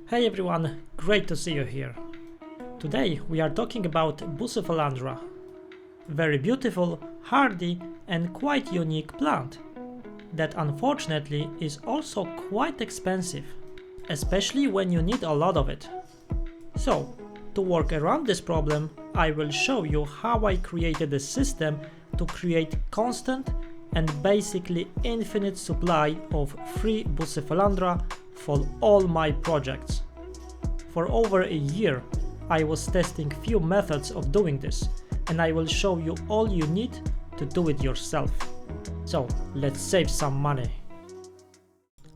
Hey everyone, great to see you here. Today we are talking about Bucephalandra. Very beautiful, hardy and quite unique plant that unfortunately is also quite expensive, especially when you need a lot of it. So, to work around this problem, I will show you how I created a system to create constant and basically infinite supply of free Bucephalandra for all my projects. For over a year, I was testing few methods of doing this, and I will show you all you need to do it yourself. So let's save some money.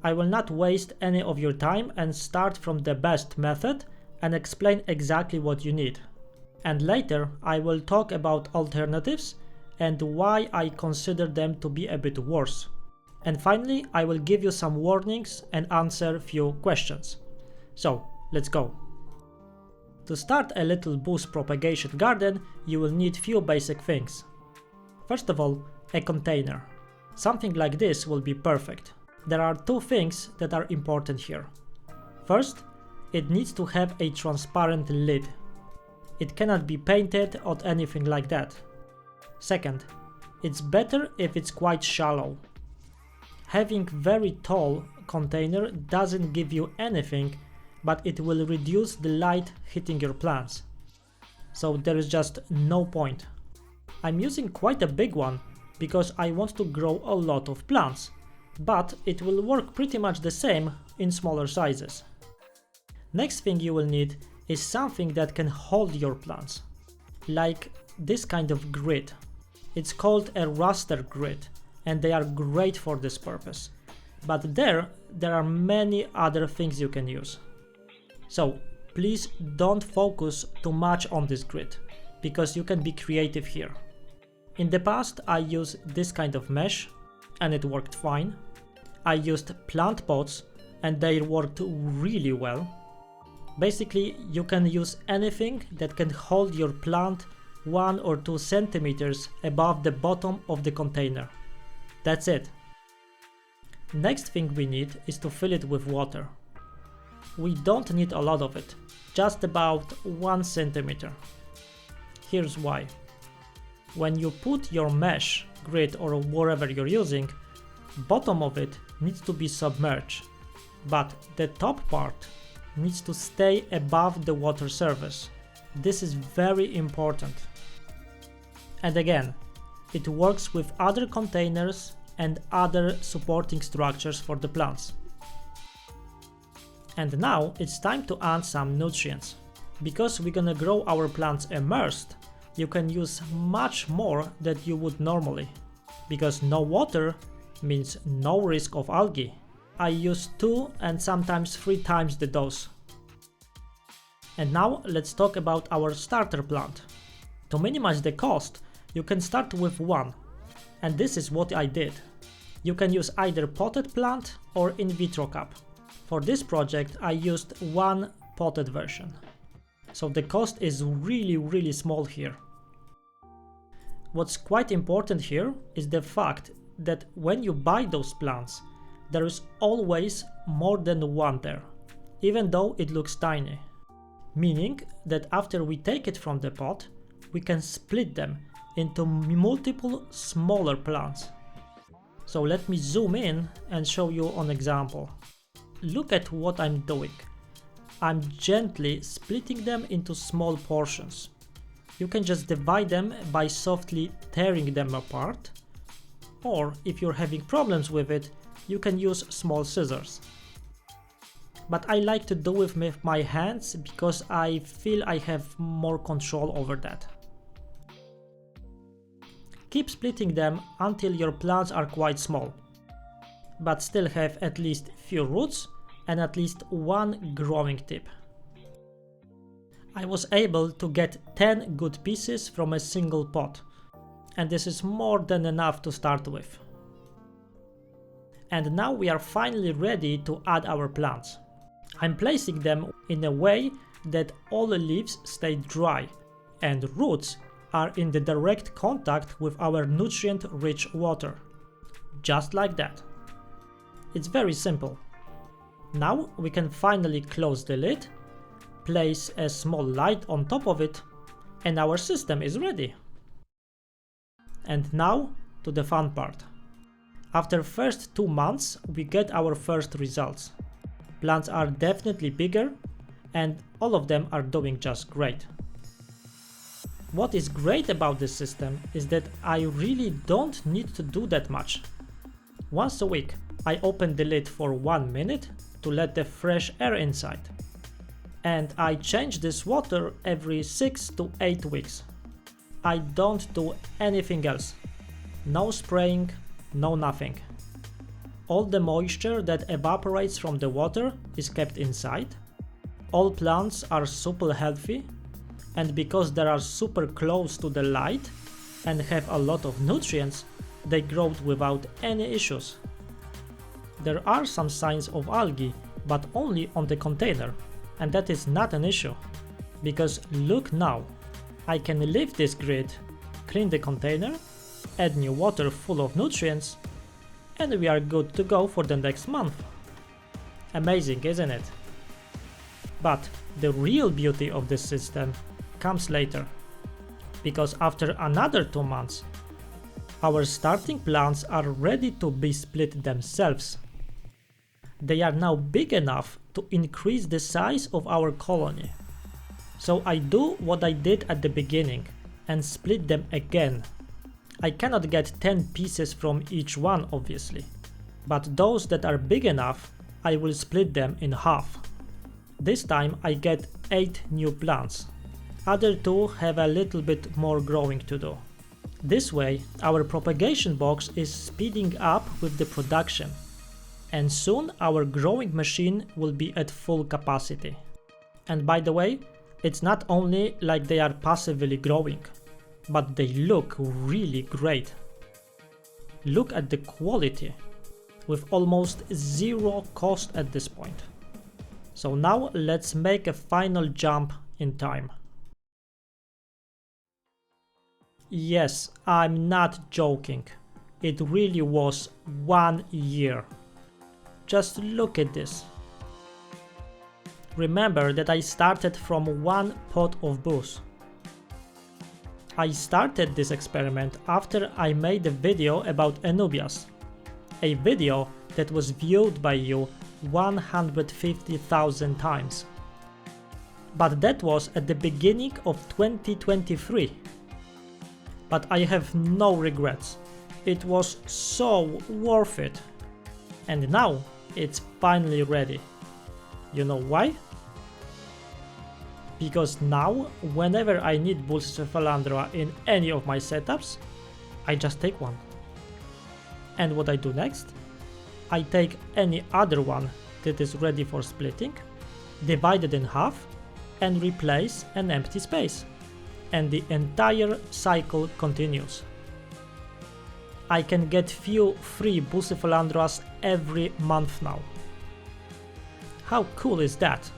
I will not waste any of your time and start from the best method and explain exactly what you need. And later I will talk about alternatives and why I consider them to be a bit worse. And finally I will give you some warnings and answer few questions. So let's go. To start a little Buce propagation garden, you will need few basic things. First of all, a container. Something like this will be perfect. There are two things that are important here. First, it needs to have a transparent lid. It cannot be painted or anything like that. Second, it's better if it's quite shallow. Having very tall container doesn't give you anything, but it will reduce the light hitting your plants. So there is just no point. I'm using quite a big one because I want to grow a lot of plants, but it will work pretty much the same in smaller sizes. Next thing you will need is something that can hold your plants, like this kind of grid. It's called a raster grid and they are great for this purpose, but there are many other things you can use. So please don't focus too much on this grid, because you can be creative here. In the past I used this kind of mesh and it worked fine. I used plant pots and they worked really well. Basically you can use anything that can hold your plant 1 or 2 centimeters above the bottom of the container. That's it. Next thing we need is to fill it with water. We don't need a lot of it, just about 1 centimeter. Here's why. When you put your mesh, grid or whatever you're using, bottom of it needs to be submerged, but the top part needs to stay above the water surface. This is very important. And again, it works with other containers and other supporting structures for the plants. And now it's time to add some nutrients. Because we're gonna grow our plants immersed, you can use much more than you would normally. Because no water means no risk of algae. I use 2 and sometimes 3 times the dose. And now let's talk about our starter plant. To minimize the cost, you can start with 1. And this is what I did. You can use either potted plant or in vitro cup. For this project I used 1 potted version. So the cost is really small here. What's quite important here is the fact that when you buy those plants, there is always more than 1 there, even though it looks tiny. Meaning that after we take it from the pot, we can split them into multiple smaller plants. So let me zoom in and show you an example. Look at what I'm doing. I'm gently splitting them into small portions. You can just divide them by softly tearing them apart, or if you're having problems with it, you can use small scissors. But I like to do it with my hands because I feel I have more control over that. Keep splitting them until your plants are quite small, but still have at least few roots and at least 1 growing tip. I was able to get 10 good pieces from a single pot, and this is more than enough to start with. And now we are finally ready to add our plants. I'm placing them in a way that all the leaves stay dry and roots are in the direct contact with our nutrient-rich water. Just like that. It's very simple. Now we can finally close the lid, place a small light on top of it, and our system is ready. And now to the fun part. After first 2 months we get our first results. Plants are definitely bigger and all of them are doing just great. What is great about this system is that I really don't need to do that much. Once a week I open the lid for 1 minute to let the fresh air inside. And I change this water every 6 to 8 weeks. I don't do anything else. No spraying, no nothing. All the moisture that evaporates from the water is kept inside. All plants are super healthy, and because they are super close to the light and have a lot of nutrients, they grow without any issues. There are some signs of algae, but only on the container, and that is not an issue. Because look now, I can leave this grid, clean the container, add new water full of nutrients, and we are good to go for the next month. Amazing, isn't it? But the real beauty of this system comes later, because after another 2 months, our starting plants are ready to be split themselves. They are now big enough to increase the size of our colony. So I do what I did at the beginning and split them again. I cannot get 10 pieces from each one obviously, but those that are big enough, I will split them in half. This time I get 8 new plants. Other 2 have a little bit more growing to do. This way our propagation box is speeding up with the production, and soon our growing machine will be at full capacity. And by the way, it's not only like they are passively growing, but they look really great. Look at the quality, with almost zero cost at this point. So now let's make a final jump in time. Yes, I'm not joking. It really was 1 year. Just look at this. Remember that I started from 1 pot of Buce. I started this experiment after I made a video about anubias. A video that was viewed by you 150,000 times. But that was at the beginning of 2023. But I have no regrets. It was so worth it. And now it's finally ready. You know why? Because now, whenever I need Bucephalandra in any of my setups, I just take one. And what I do next? I take any other one that is ready for splitting, divide it in half, and replace an empty space. And the entire cycle continues. I can get few free Bucephalandras every month now. How cool is that?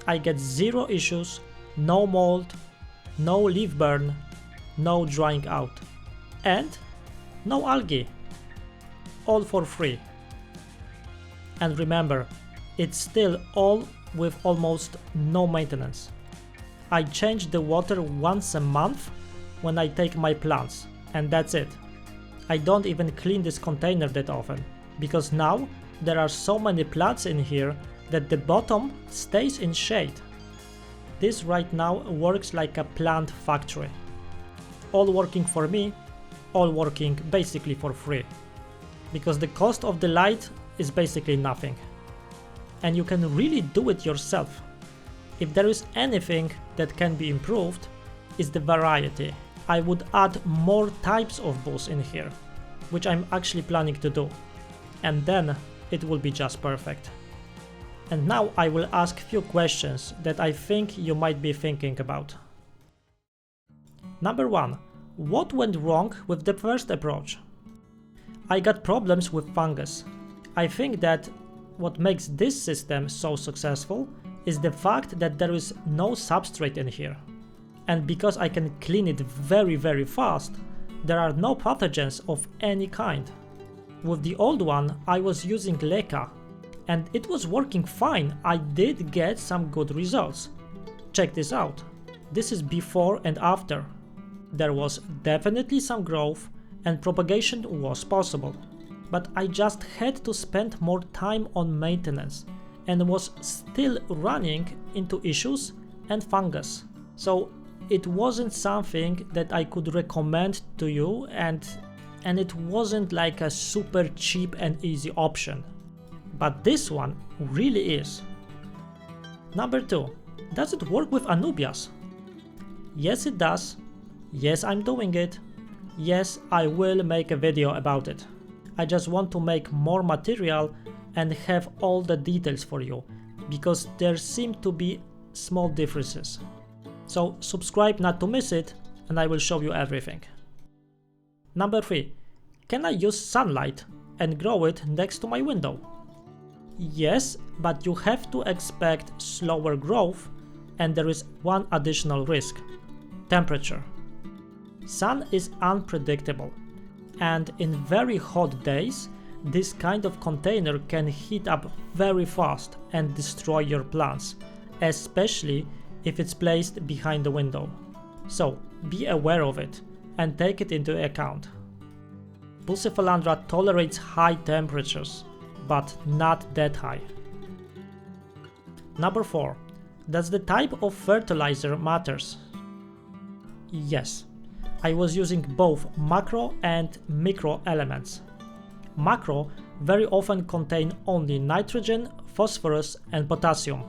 I get 0 issues, no mold, no leaf burn, no drying out, and no algae. All for free. And remember, it's still all with almost no maintenance. I change the water once a month when I take my plants, and that's it. I don't even clean this container that often, because now there are so many plants in here that the bottom stays in shade. This right now works like a plant factory. All working for me, all working basically for free. Because the cost of the light is basically nothing. And you can really do it yourself. If there is anything that can be improved, is the variety. I would add more types of Buce in here, which I'm actually planning to do. And then it will be just perfect. And now I will ask few questions that I think you might be thinking about. Number 1. What went wrong with the first approach? I got problems with fungus. I think that what makes this system so successful is the fact that there is no substrate in here. And because I can clean it very fast, there are no pathogens of any kind. With the old one I was using leca, And it was working fine. I did get some good results. Check this out. This is before and after. There was definitely some growth and propagation was possible. But I just had to spend more time on maintenance and was still running into issues and fungus. So it wasn't something that I could recommend to you, and it wasn't like a super cheap and easy option. But this one really is. Number 2. Does it work with anubias? Yes, it does. Yes, I'm doing it. Yes, I will make a video about it. I just want to make more material and have all the details for you, because there seem to be small differences. So subscribe not to miss it, and I will show you everything. Number 3. Can I use sunlight and grow it next to my window? Yes, but you have to expect slower growth, and there is one additional risk: temperature. Sun is unpredictable, and in very hot days, this kind of container can heat up very fast and destroy your plants, especially if it's placed behind the window. So be aware of it and take it into account. Bucephalandra tolerates high temperatures, but not that high. Number 4. Does the type of fertilizer matters? Yes. I was using both macro and micro elements. Macro very often contain only nitrogen, phosphorus and potassium.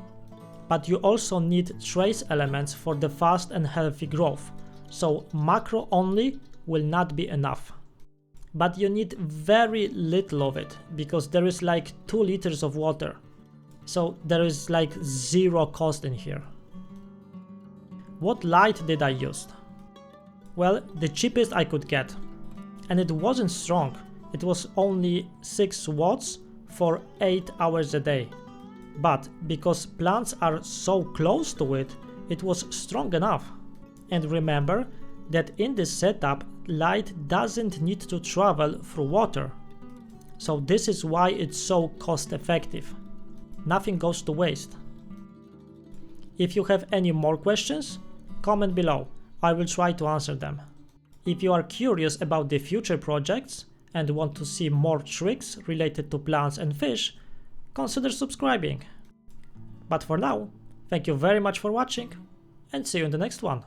But you also need trace elements for the fast and healthy growth, so macro only will not be enough. But you need very little of it, because there is like 2 liters of water. So there is like zero cost in here. What light did I use? Well, the cheapest I could get. And it wasn't strong. It was only 6 watts for 8 hours a day. But because plants are so close to it, it was strong enough. And remember that in this setup, light doesn't need to travel through water. So this is why it's so cost effective. Nothing goes to waste. If you have any more questions, comment below. I will try to answer them. If you are curious about the future projects and want to see more tricks related to plants and fish, consider subscribing. But for now, thank you very much for watching, and see you in the next one.